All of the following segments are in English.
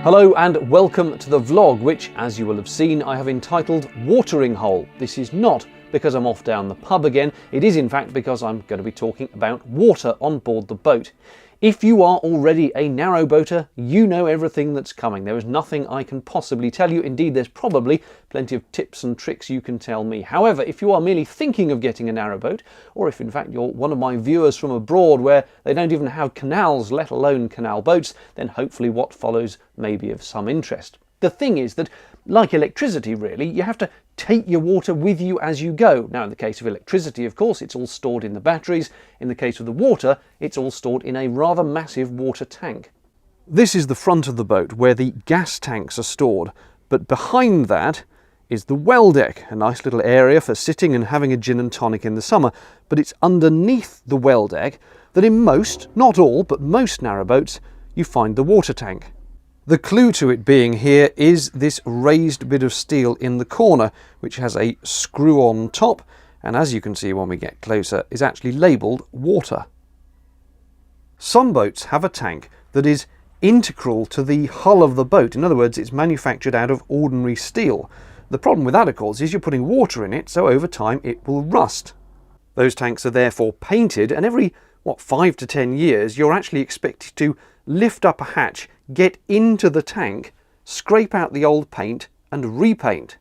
Hello and welcome to the vlog, which, as you will have seen, I have entitled Watering Hole. This is not because I'm off down the pub again, it is in fact because I'm going to be talking about water on board the boat. If you are already a narrowboater, you know everything that's coming. There is nothing I can possibly tell you. Indeed, there's probably plenty of tips and tricks you can tell me. However, if you are merely thinking of getting a narrowboat, or if in fact you're one of my viewers from abroad where they don't even have canals, let alone canal boats, then hopefully what follows may be of some interest. The thing is that, like electricity really, you have to take your water with you as you go. Now, in the case of electricity, of course, it's all stored in the batteries. In the case of the water, it's all stored in a rather massive water tank. This is the front of the boat where the gas tanks are stored, but behind that is the well deck, a nice little area for sitting and having a gin and tonic in the summer. But it's underneath the well deck that in most, not all, but most narrowboats, you find the water tank. The clue to it being here is this raised bit of steel in the corner, which has a screw on top, and as you can see when we get closer, is actually labelled water. Some boats have a tank that is integral to the hull of the boat. In other words, it's manufactured out of ordinary steel. The problem with that, of course, is you're putting water in it, so over time it will rust. Those tanks are therefore painted, and every, 5 to 10 years, you're actually expected to lift up a hatch, get into the tank, scrape out the old paint and repaint.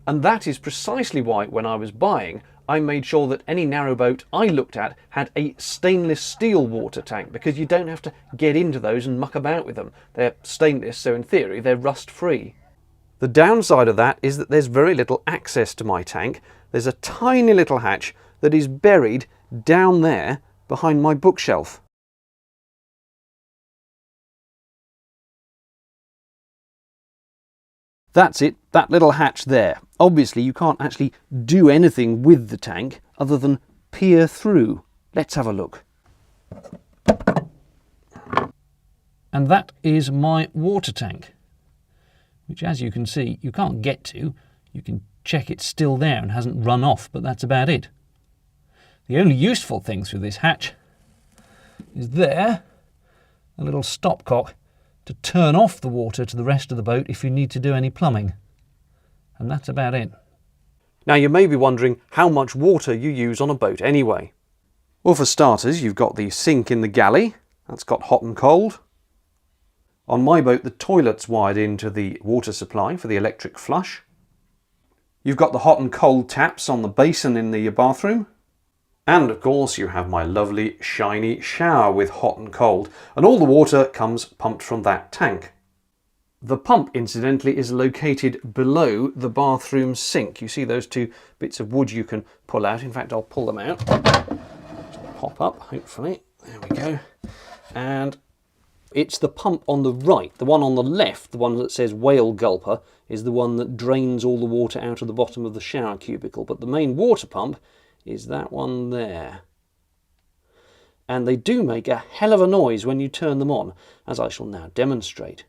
And that is precisely why, when I was buying, I made sure that any narrowboat I looked at had a stainless steel water tank, because you don't have to get into those and muck about with them. They're stainless, so in theory they're rust free. The downside of that is that there's very little access to my tank. There's a tiny little hatch that is buried down there behind my bookshelf. That's it, that little hatch there. Obviously you can't actually do anything with the tank other than peer through. Let's have a look. And that is my water tank, which, as you can see, you can't get to. You can check it's still there and hasn't run off, but that's about it. The only useful thing through this hatch is there, a little stopcock to turn off the water to the rest of the boat if you need to do any plumbing. And that's about it. Now you may be wondering how much water you use on a boat anyway. Well, for starters, you've got the sink in the galley. That's got hot and cold. On my boat, the toilet's wired into the water supply for the electric flush. You've got the hot and cold taps on the basin in the bathroom. And of course you have my lovely shiny shower with hot and cold, and all the water comes pumped from that tank. The pump, incidentally, is located below the bathroom sink. You see those two bits of wood you can pull out. In fact, I'll pull them out. Just pop up, hopefully. There we go. And it's the pump on the right. The one on the left, the one that says whale gulper, is the one that drains all the water out of the bottom of the shower cubicle. But the main water pump is that one there. And they do make a hell of a noise when you turn them on, as I shall now demonstrate.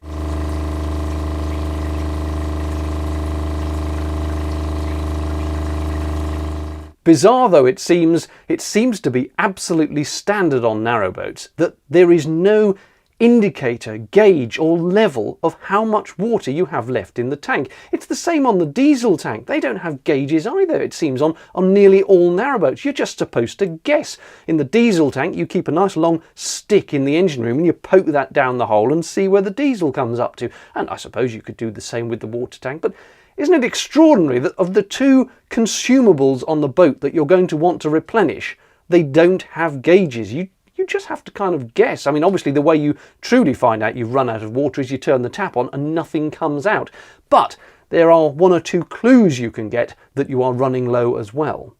Bizarre though it seems to be absolutely standard on narrowboats that there is no indicator, gauge or level of how much water you have left in the tank. It's the same on the diesel tank. They don't have gauges either, it seems, on nearly all narrowboats. You're just supposed to guess. In the diesel tank you keep a nice long stick in the engine room and you poke that down the hole and see where the diesel comes up to. And I suppose you could do the same with the water tank, but isn't it extraordinary that of the two consumables on the boat that you're going to want to replenish, they don't have gauges? You just have to kind of guess. I mean, obviously the way you truly find out you've run out of water is you turn the tap on and nothing comes out. But there are one or two clues you can get that you are running low as well.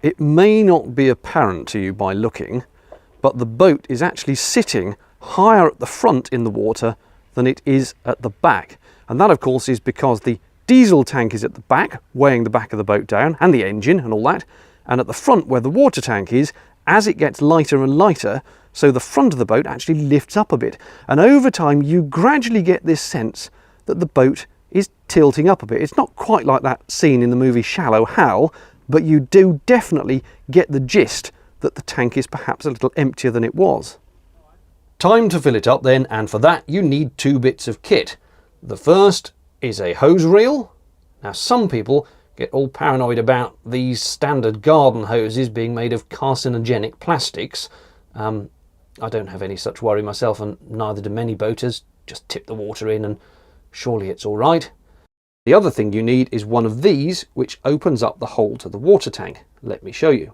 It may not be apparent to you by looking, but the boat is actually sitting higher at the front in the water than it is at the back. And that, of course, is because the diesel tank is at the back, weighing the back of the boat down, and the engine and all that. And at the front, where the water tank is, as it gets lighter and lighter, so the front of the boat actually lifts up a bit. And over time, you gradually get this sense that the boat is tilting up a bit. It's not quite like that scene in the movie Shallow Hal, but you do definitely get the gist that the tank is perhaps a little emptier than it was. Time to fill it up then, and for that you need two bits of kit. The first is a hose reel. Now some people get all paranoid about these standard garden hoses being made of carcinogenic plastics. I don't have any such worry myself, and neither do many boaters. Just tip the water in and surely it's all right. The other thing you need is one of these, which opens up the hole to the water tank. Let me show you.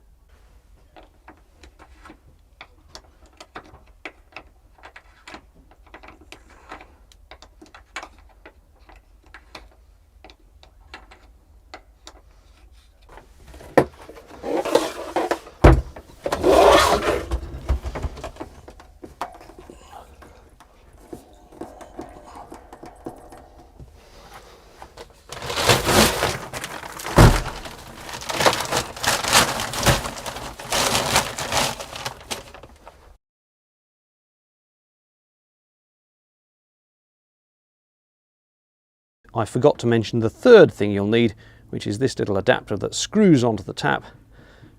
I forgot to mention the third thing you'll need, which is this little adapter that screws onto the tap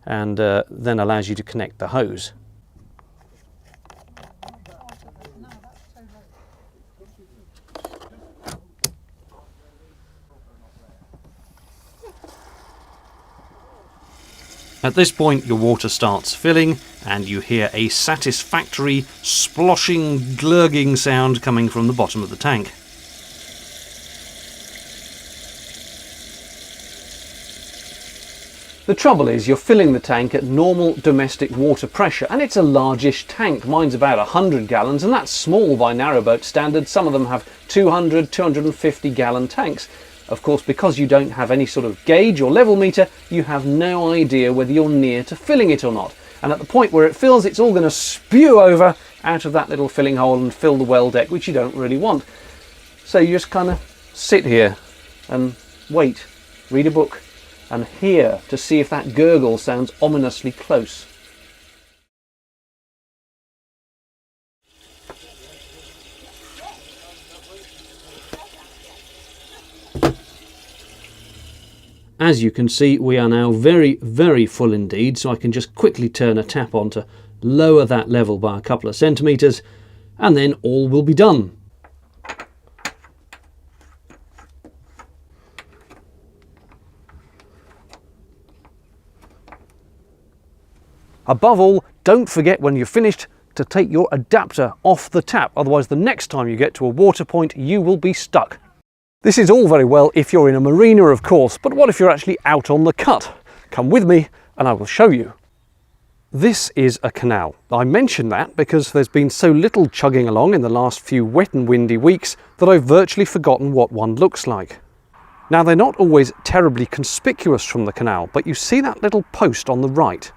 and then allows you to connect the hose. At this point your water starts filling and you hear a satisfactory sploshing, glurging sound coming from the bottom of the tank. The trouble is you're filling the tank at normal domestic water pressure, and it's a largish tank. Mine's about 100 gallons, and that's small by narrowboat standards. Some of them have 200, 250 gallon tanks. Of course, because you don't have any sort of gauge or level meter, you have no idea whether you're near to filling it or not. And at the point where it fills, it's all going to spew over out of that little filling hole and fill the well deck, which you don't really want. So you just kind of sit here and wait, read a book, and hear to see if that gurgle sounds ominously close. As you can see, we are now very, very full indeed, so I can just quickly turn a tap on to lower that level by a couple of centimetres, and then all will be done. Above all, don't forget when you're finished to take your adapter off the tap, otherwise the next time you get to a water point you will be stuck. This is all very well if you're in a marina, of course, but what if you're actually out on the cut? Come with me and I will show you. This is a canal. I mention that because there's been so little chugging along in the last few wet and windy weeks that I've virtually forgotten what one looks like. Now, they're not always terribly conspicuous from the canal, but you see that little post on the right.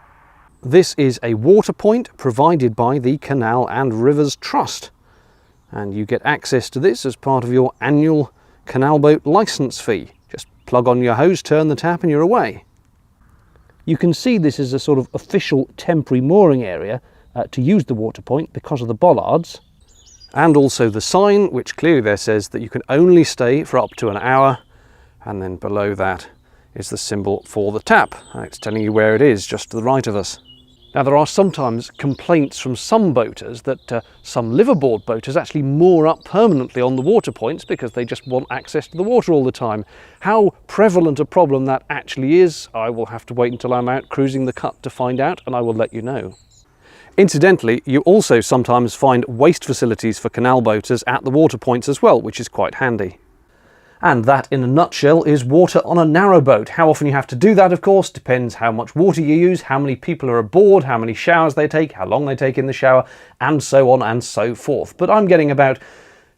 This is a water point provided by the Canal and Rivers Trust, and you get access to this as part of your annual canal boat licence fee. Just plug on your hose, turn the tap and you're away. You can see this is a sort of official temporary mooring area to use the water point because of the bollards, and also the sign which clearly there says that you can only stay for up to an hour, and then below that is the symbol for the tap, and it's telling you where it is just to the right of us. Now, there are sometimes complaints from some boaters that some liveaboard boaters actually moor up permanently on the water points because they just want access to the water all the time. How prevalent a problem that actually is, I will have to wait until I'm out cruising the cut to find out, and I will let you know. Incidentally, you also sometimes find waste facilities for canal boaters at the water points as well, which is quite handy. And that, in a nutshell, is water on a narrowboat. How often you have to do that, of course, depends how much water you use, how many people are aboard, how many showers they take, how long they take in the shower, and so on and so forth. But I'm getting about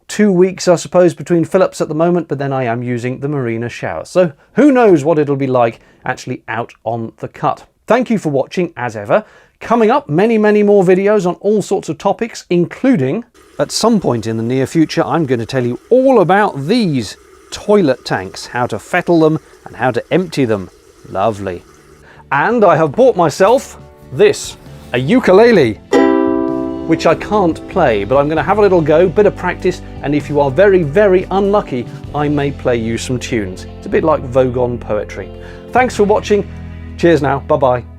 2 weeks, I suppose, between fill-ups at the moment, but then I am using the marina shower. So who knows what it'll be like actually out on the cut. Thank you for watching, as ever. Coming up, many, many more videos on all sorts of topics, including, at some point in the near future, I'm going to tell you all about these toilet tanks, how to fettle them and how to empty them. Lovely. And I have bought myself this, a ukulele, which I can't play, but I'm going to have a little go, bit of practice, and if you are very, very unlucky, I may play you some tunes. It's a bit like Vogon poetry. Thanks for watching. Cheers now. Bye-bye.